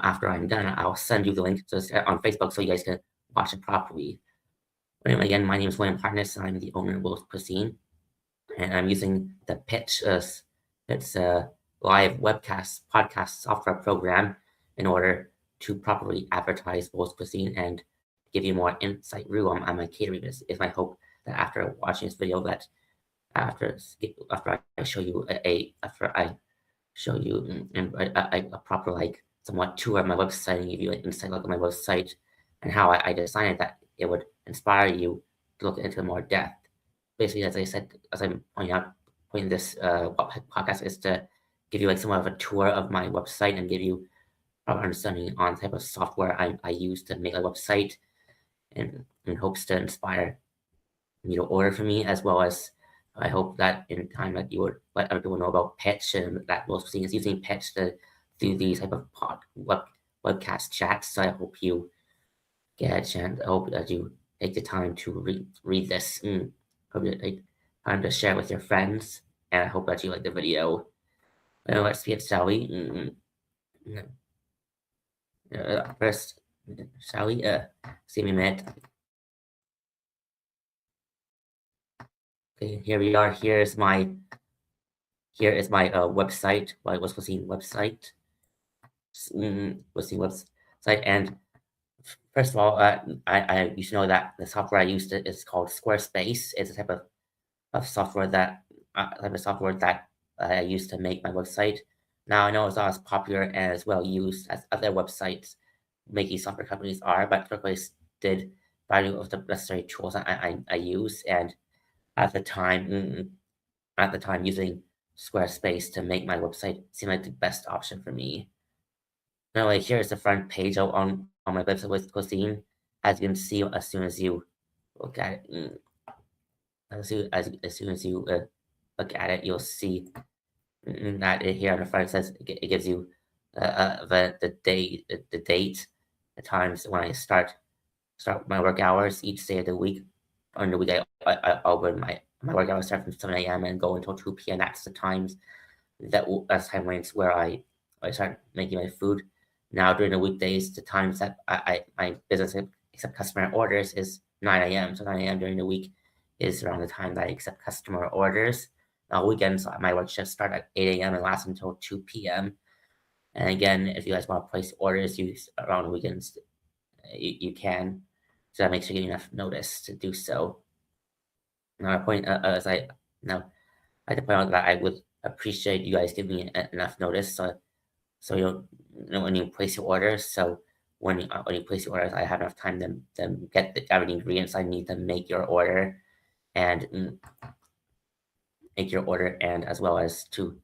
after I'm done, I'll send you the link on Facebook so you guys can watch it properly. But anyway, again, my name is William Harness. I'm the owner of Cuisine, and I'm using the Pitch. It's a live webcast podcast software program in order to properly advertise Cuisine and give you more insight through on my catering business. It's my hope that after watching this video, that after I show you a proper somewhat tour of my website and give you an insight look at my website and how I designed it, that it would inspire you to look into more depth. Basically, as I said, as I'm pointing this podcast is to give you somewhat of a tour of my website and give you proper understanding on the type of software I use to make a website, and in hopes to inspire you to order from me, as well as I hope that in time that you would let other people know about Pitch, and that most things using Pitch to do these type of webcast chats. So I hope you get a chance. I hope that you take the time to read this. Hope you take time to share with your friends, and I hope that you like the video. Let's get started. First, shall we? See me a minute. Okay, here we are. Here is my website, my Cuisine website. Cuisine website, and first of all, I you should know that the software I used is called Squarespace. It's a type of software that I use to make my website. Now I know it's not as popular and as well used as other websites making software companies are, but Squarespace did value of the necessary tools I use, and at the time using Squarespace to make my website seemed like the best option for me. Now, here's the front page on my website with Cuisine. As you can see, as soon as you look at it, as soon as you look at it, you'll see that here on the front says it gives you the date, the times when I start my work hours each day of the week. On the week, I open my work hours start from 7 a.m. and go until 2 p.m. That's the times that's time range where I start making my food. Now during the weekdays, the times that my business accept customer orders is 9 a.m. So 9 a.m. during the week is around the time that I accept customer orders. Now weekends, my work shifts start at 8 a.m. and last until 2 p.m. And again, if you guys want to place orders around the weekends, you can. So that makes sure you get enough notice to do so. Now I point I like to point out that I would appreciate you guys giving me enough notice so you know when you place your orders. So when you place your orders, I have enough time to get the ingredients I need to make your order, and as well as to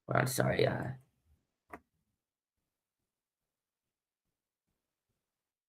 well, I'm sorry.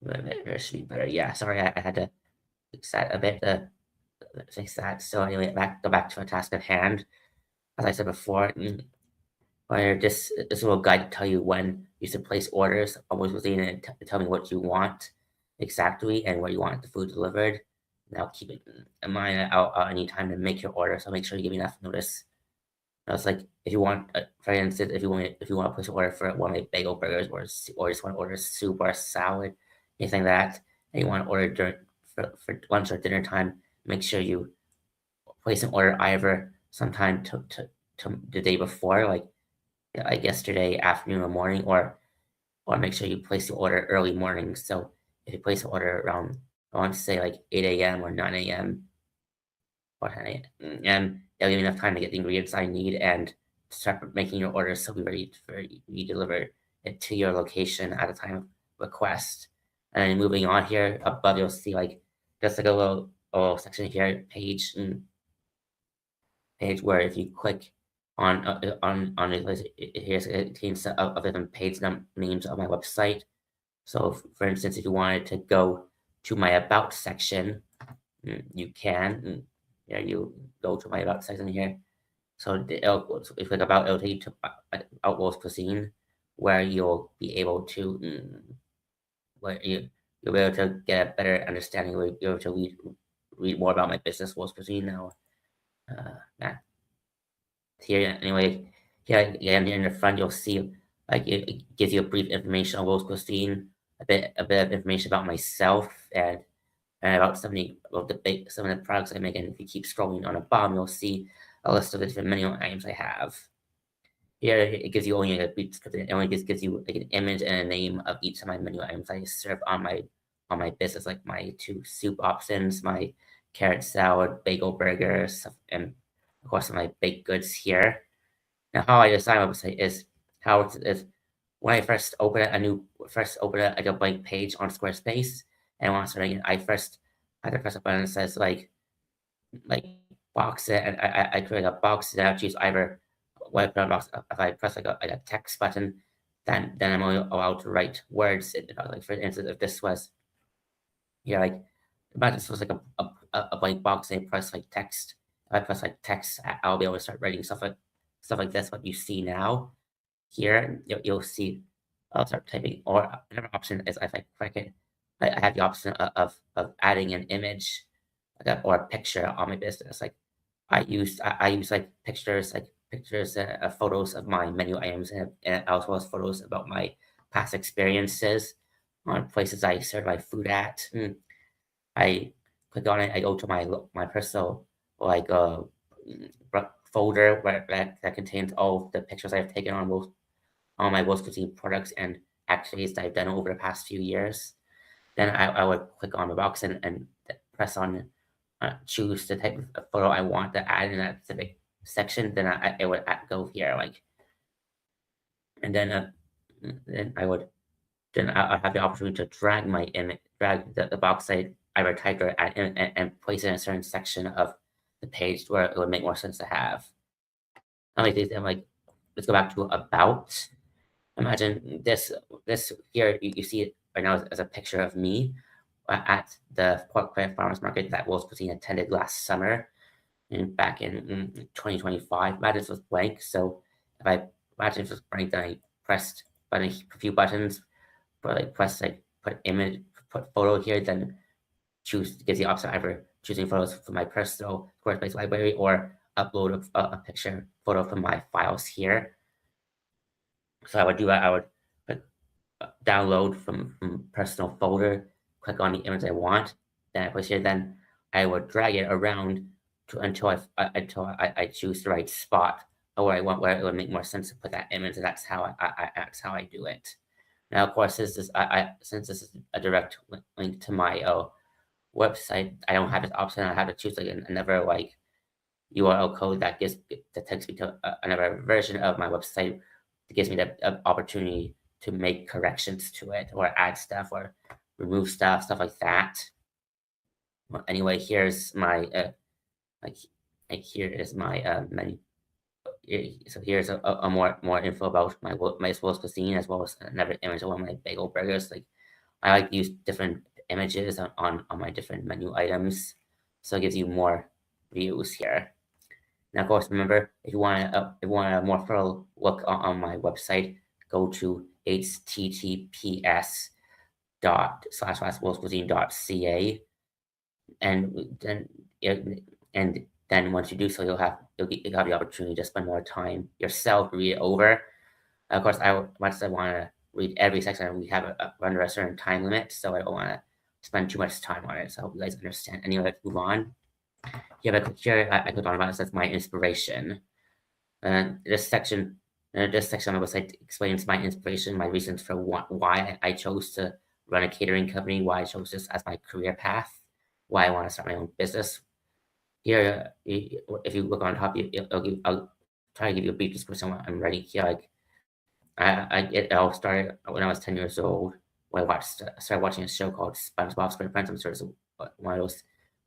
There should be better. Yeah, sorry, I had to fix that a bit. Fix that. So anyway, go back to our task at hand. As I said before, where this will guide to tell you when you should place orders. Always within and tell me what you want exactly and where you want the food delivered. Now keep it in mind. I need time to make your order, so make sure you give me enough notice. Now, it's like if you want, for instance, if you want to place an order for one of my bagel burgers, or just want to order soup or salad, anything like that, and you want to order for lunch or dinner time, make sure you place an order either sometime to the day before, like yesterday afternoon or morning, or make sure you place the order early morning. So if you place an order around, I want to say like 8 a.m. or 9 a.m. or 10 a.m. and that'll give me enough time to get the ingredients I need and start making your order so be ready for you to deliver it to your location at a time of request. And then moving on here above, you'll see just a little section here, page where if you click on it, here's it contains of different page names of my website. So for instance, if you wanted to go to my about section, you can. You go to my about section here. So if you click about, it'll take you to Outlaws Cuisine, where you'll be able to you'll be able to get a better understanding. You'll be able to read more about my business, Wolf's Cuisine now. Matt, here anyway. Here again in the front, you'll see like it gives you a brief information on Wolf's Cuisine, a bit of information about myself, and about some of the products I make. And if you keep scrolling on the bottom, you'll see a list of the different menu items I have. Here it gives you only a brief description. It only just gives you like an image and a name of each of my menu items I serve on my business, like my 2 soup options, my carrot salad, bagel burgers, and of course my baked goods here. Now, how I design my website is when I first open like a blank page on Squarespace and want to start again, I have to press a button that says like box it, and I create a box, and I choose either when I put on box. If I press like a text button, then I'm only allowed to write words. Like for instance, if this was like imagine this was like a blank box, and I press like text. If I press like text, I'll be able to start writing stuff like this. What you see now here, you'll see I'll start typing. Or another option is if I click it, I have the option of adding an image or a picture on my business. Like I use like pictures, photos of my menu items, and as well as photos about my past experiences on places I serve my food at. I click on it. I go to my personal like folder where that contains all the pictures I've taken on all my Wolf's Cuisine products and activities that I've done over the past few years. Then I would click on the box and press on choose the type of photo I want to add in that specific section. Then I would go here and then I'll have the opportunity to drag my image, drag the box I would type or add in, and place it in a certain section of the page where it would make more sense to have. I'm like, let's go back to about. Imagine this here. You see it right now as a picture of me at the Port Clare Farmers Market that Wolf's Cuisine attended last summer, and back in 2025. Imagine this was blank. So if I imagine this was blank, then I pressed a few buttons, but like put image, put photo here, then gives the option either choosing photos from my personal Squarespace library or upload a picture photo from my files here. So I would do that. I would put download from personal folder, click on the image I want, then I place here. Then I would drag it around until I choose the right spot or where I want, where it would make more sense to put that image. And that's how I do it. Now, of course, since this is a direct link to my website, I don't have this option. I have to choose like another like URL code that takes me to another version of my website. That gives me the opportunity to make corrections to it or add stuff or remove stuff like that. Well, anyway, here's my here is my menu. So here's a more info about my Wolf's Cuisine, as well as another image of one of my bagel burgers. Like I like to use different images on my different menu items, so it gives you more views here. Now, of course, remember if you want a more thorough look on my website, go to https://wolfscuisine.ca, and then once you do so, you'll have the opportunity to spend more time yourself, read it over. Of course, once I want to read every section, we have under a certain time limit, so I don't want to spend too much time on it. So I hope you guys understand. Anyway, let's move on. Here, I clicked on about it says my inspiration. This section on the website explains my inspiration, my reasons for why I chose to run a catering company, why I chose this as my career path, why I want to start my own business. Here, if you look on top, I'll try to give you a brief description of what I'm writing here. Like, it all started when I was 10 years old, when I started watching a show called SpongeBob SquarePants. I'm sure it's one of those.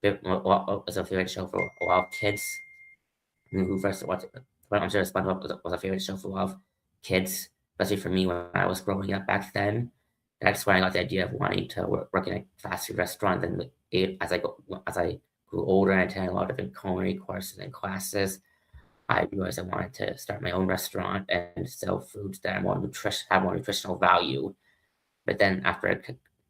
Was a favorite show for a lot of kids who first watched it. But I'm sure SpongeBob was a favorite show for a lot of kids, especially for me when I was growing up back then. That's when I got the idea of wanting to work in a fast food restaurant. And as I grew older and I attended a lot of different culinary courses and classes, I realized I wanted to start my own restaurant and sell foods that are have more nutritional value. But then after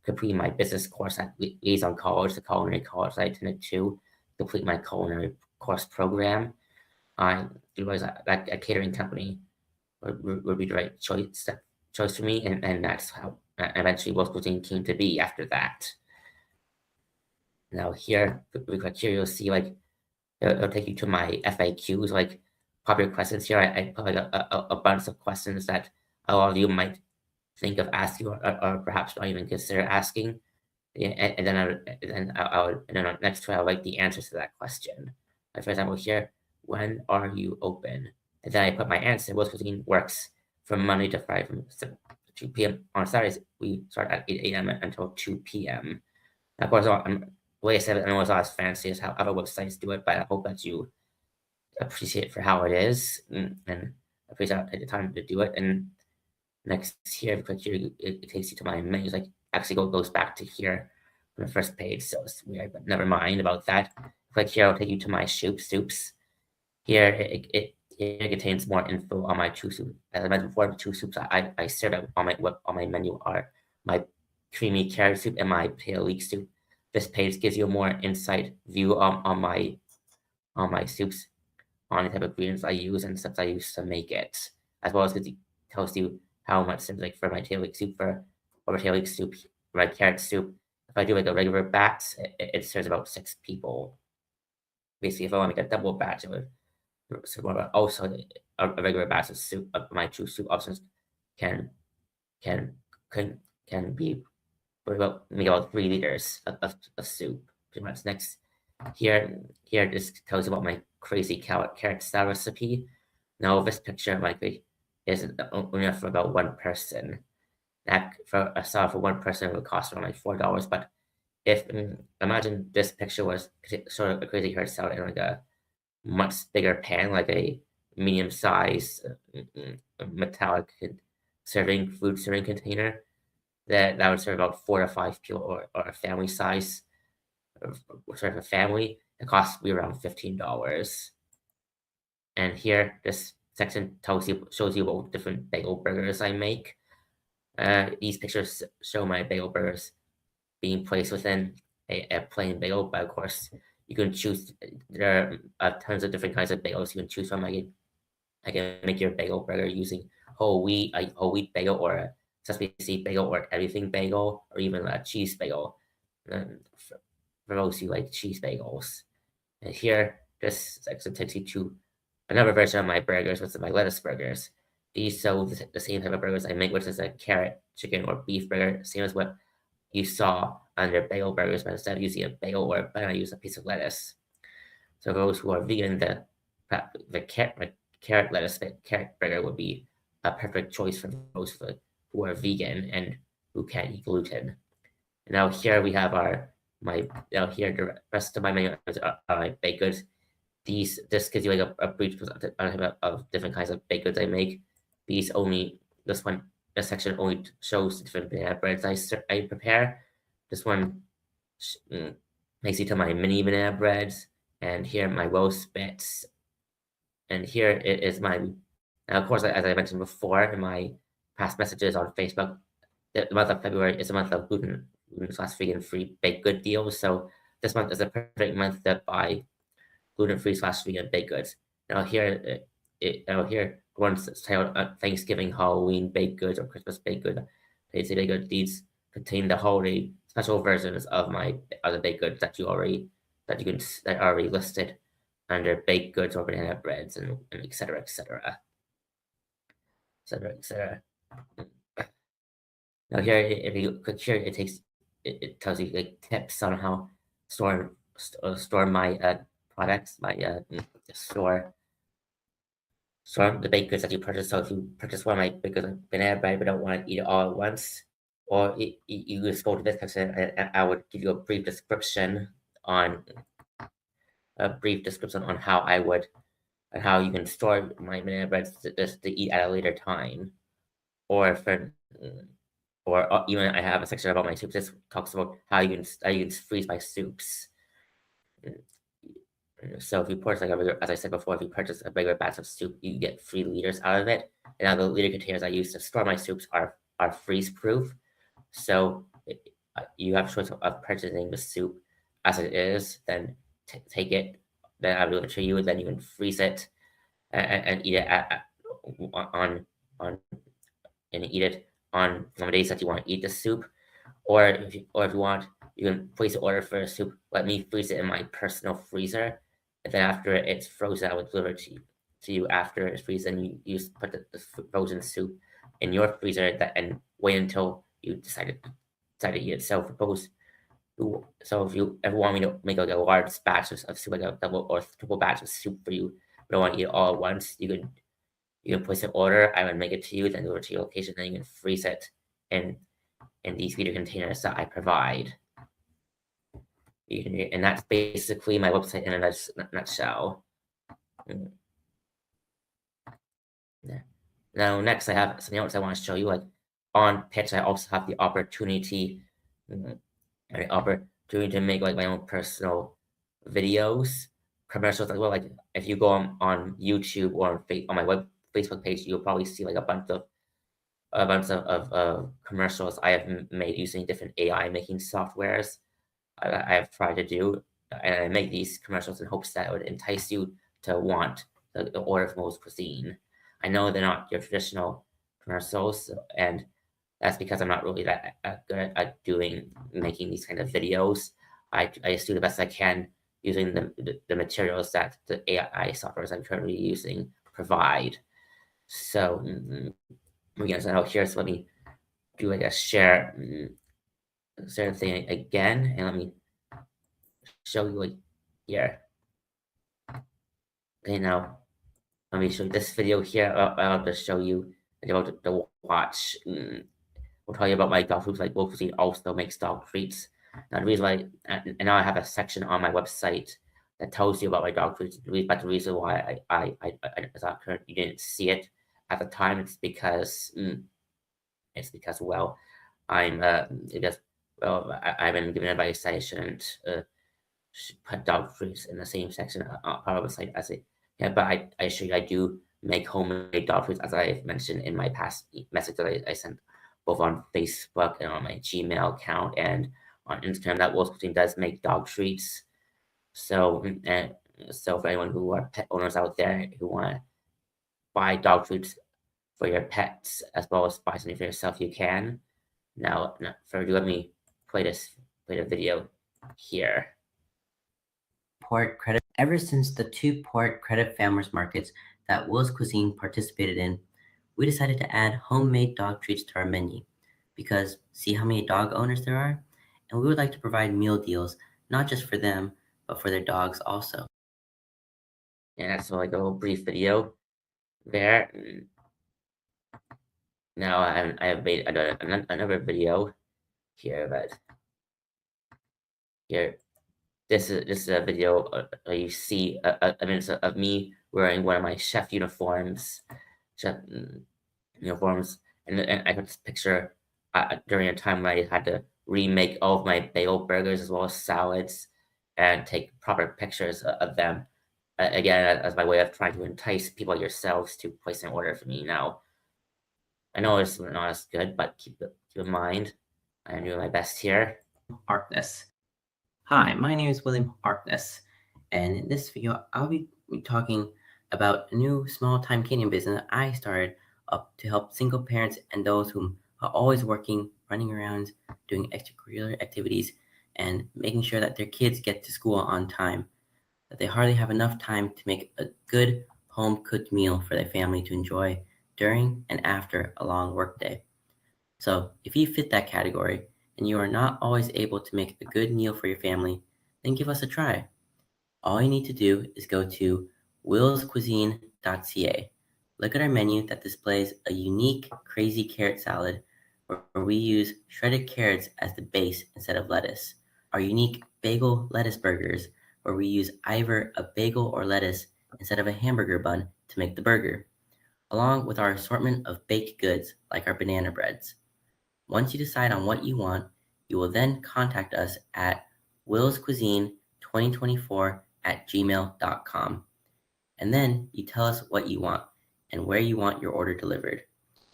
complete my business course at Liaison College, the culinary college I attended to complete my culinary course program. I realized that a catering company would be the right choice for me, and that's how eventually World Cuisine came to be after that. Now here, the criteria you'll see, like, it'll take you to my FAQs, like popular questions here. I put like a bunch of questions that a lot of you might think of asking or perhaps not even consider asking. Yeah, and then next to it, I like the answers to that question. Like, for example, here, when are you open? And then I put my answer. World Cuisine works from Monday to Friday from 2 p.m. On Saturdays, we start at 8 a.m. until 2 p.m. Of course, the way I said it, I know it's not as fancy as how other websites do it, but I hope that you appreciate it for how it is and appreciate the time to do it. And next here, if you click here, it takes you to my menus. Like, actually goes back to here on the first page, so it's weird, but never mind about that. Click here, I'll take you to my soups. Here, it contains more info on my two soups. As I mentioned before, the two soups I serve on my menu are my creamy carrot soup and my pale leek soup. This page gives you a more insight view on my soups, on the type of ingredients I use and steps I use to make it, as well as it tells you how much, like for my tail leek soup, for my carrot soup, if I do like a regular batch, it serves about 6 people. Basically, if I want to make a double batch, it would serve more, but also a regular batch of soup of my two soup options can can can be make about 3 liters of soup, pretty much. Next, here this tells you about my crazy carrot salad recipe. Now this picture might be is only enough for about one person. That for a salad for one person would cost around like $4. But if imagine this picture was sort of a crazy carrot salad in like a much bigger pan, like a medium size metallic food serving container, that would serve about 4 to 5 people, or a family size, sort of a family. It costs me around $15. And here, this section shows you what different bagel burgers I make. These pictures show my bagel burgers being placed within a plain bagel, but of course, you can choose. There are tons of different kinds of bagels you can choose from. I can make your bagel burger using whole wheat bagel, or a sesame seed bagel, or everything bagel, or even a cheese bagel. For those who like cheese bagels. And here, this section takes you to another version of my burgers, which is my lettuce burgers. These show the same type of burgers I make, which is a carrot, chicken, or beef burger, same as what you saw under bagel burgers, but instead of using a bagel or a bun, I use a piece of lettuce. So those who are vegan, the carrot burger would be a perfect choice for those who are vegan and who can't eat gluten. And now here we have the rest of my menu are my baked goods. This gives you like a brief of different kinds of baked goods I make. This section only shows the different banana breads I prepare. This one makes you to my mini banana breads, and here my roast bits, and here it is my. Now, of course, as I mentioned before in my past messages on Facebook, the month of February is a month of gluten/vegan free baked good deals. So this month is a perfect month to buy gluten-free/vegan baked goods. Now here one's titled Thanksgiving, Halloween baked goods, or Christmas baked good. They say baked goods. These contain the holiday special versions of my other baked goods that are already listed under baked goods or banana breads, and etc. etc. etc. etc. Now here, if you click here, it tells you like tips on how store my products, my store the baked goods that you purchase. So if you purchase one of my baked goods, banana bread, but don't want to eat it all at once, or you just go to this section, and I would give you a brief description on how you can store my banana breads to eat at a later time, or even I have a section about my soups. This talks about how you can freeze my soups. So if you purchase as I said before, if you purchase a regular batch of soup, you get 3 liters out of it. And now the liter containers I use to store my soups are freeze proof. So you have a choice of purchasing the soup as it is, then take it, then I'll deliver it to you, then you can freeze it and eat it on and eat it on some days that you want to eat the soup, or if you want, you can place an order for a soup. Let me freeze it in my personal freezer, and then after it's frozen, I will deliver it to you after it's frozen. You just put the frozen soup in your freezer and wait until you decide to eat it. So so if you ever want me to make like a large batch of soup, like a double or triple batch of soup for you, but don't want to eat it all at once, you can place an order. I would make it to you, then deliver it to your location. Then you can freeze it in these feeder containers that I provide. And that's basically my website in a nutshell. Now, next I have something else I want to show you. Like on Pitch, I also have the opportunity to make like my own personal videos, commercials as well. Like if you go on YouTube or on my Facebook page, you'll probably see like a bunch of commercials I have made using different AI making softwares. I have tried to do, and I make these commercials in hopes that it would entice you to want the order from Mo's Cuisine. I know they're not your traditional commercials, and that's because I'm not really that good at making these kind of videos. I just do the best I can using the materials that the AI softwares I'm currently using provide. So again, so here, so let me do like a share thing again, and let me show you like here. Okay, now let me show you this video here. I'll just show you about the watch. We'll tell you about my dog foods. Like Wolf Cuisine also makes dog treats. Now the reason why, and now I have a section on my website that tells you about my dog treats. But the reason why I you didn't see it at the time, it's because well, I've been given advice I shouldn't put dog treats in the same section part of the site as it. Yeah, but I assure you, I do make homemade dog treats, as I mentioned in my past message that I sent both on Facebook and on my Gmail account and on Instagram. That Wolf's Cuisine does make dog treats. So, so for anyone who are pet owners out there who want to buy dog treats for your pets as well as buy something for yourself, you can. Now, let me play the video here. Port credit. Ever since the 2 port credit farmers markets that Will's Cuisine participated in, we decided to add homemade dog treats to our menu because see how many dog owners there are? And we would like to provide meal deals, not just for them, but for their dogs also. And that's like a little brief video there. Now I have made another video here, but here this is a video you see a minute of me wearing one of my chef uniforms, and I put this picture during a time when I had to remake all of my bagel burgers as well as salads and take proper pictures of them. Again, as my way of trying to entice people like yourselves to place an order for me. Now, I know it's not as good, but keep in mind, I'm doing my best here. Harkness. Hi, my name is William Harkness, and in this video, I'll be talking about a new small-time catering business that I started up to help single parents and those who are always working, running around, doing extracurricular activities, and making sure that their kids get to school on time, that they hardly have enough time to make a good home-cooked meal for their family to enjoy during and after a long workday. So if you fit that category and you are not always able to make a good meal for your family, then give us a try. All you need to do is go to willscuisine.ca. Look at our menu that displays a unique crazy carrot salad where we use shredded carrots as the base instead of lettuce. Our unique bagel lettuce burgers where we use either a bagel or lettuce instead of a hamburger bun to make the burger, along with our assortment of baked goods like our banana breads. Once you decide on what you want, you will then contact us at willscuisine2024@gmail.com. And then you tell us what you want and where you want your order delivered.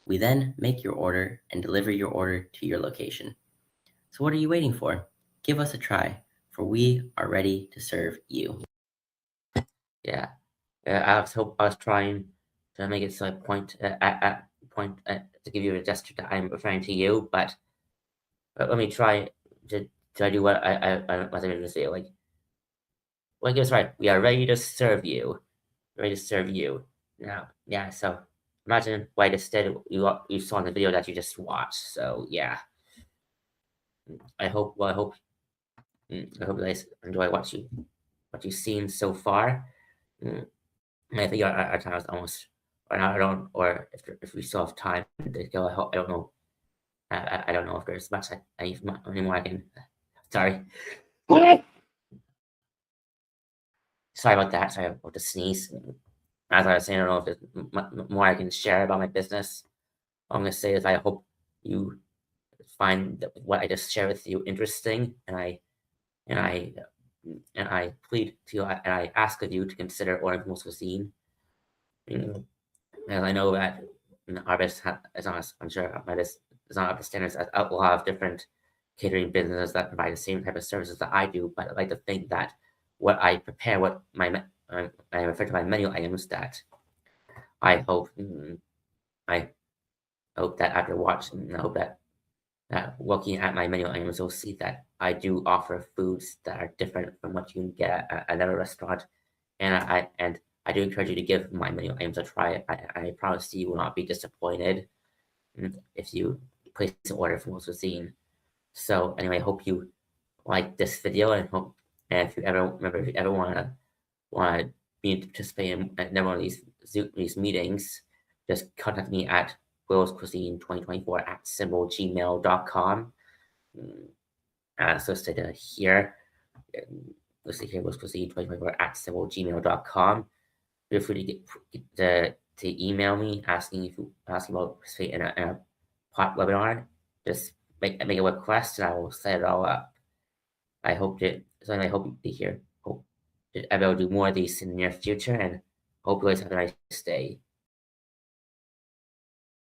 We then make your order and deliver your order to your location. So what are you waiting for? Give us a try, for we are ready to serve you. Yeah, I was trying to make it so I point to give you a gesture that I'm referring to you, but let me try to do what I was able to say. Like it's right. We are ready to serve you. Ready to serve you. Now, yeah. So imagine what I just did. You saw in the video that you just watched. So yeah, I hope. Well, I hope you guys enjoy what you've seen so far. Mm, I think our time is almost run out. I don't, or if we still have time to go. I don't know. I don't know if there's much anymore I can. Sorry. Sorry about that. Sorry about the sneeze. As I was saying, I don't know if there's more I can share about my business. All I'm gonna say is I hope you find what I just shared with you interesting, and I and I plead to you and I ask of you to consider ordering from Cuisine. Mm, And I know that our business is not, I'm sure my business is not up to standards as a lot of different catering businesses that provide the same type of services that I do. But I like to think that what I prepare, what I refer to my menu items, that I hope I hope that after watching, I hope that looking at my menu items, you'll see that I do offer foods that are different from what you can get at another restaurant, and I do encourage you to give my menu items a try. I promise you will not be disappointed if you place an order from Most Cuisine. So anyway, I hope you like this video, and if you ever remember, if you ever want to be participate in another one of these meetings, just contact me at Will's Cuisine 2024 at gmail.com. So stay here. Let's see here, Will's Cuisine 2024 at gmail.com. Feel free to email me asking about participating in a pot webinar. Just make a request and I will set it all up. I hope to hear. Hope that I will do more of these in the near future, and hope you guys have a nice day.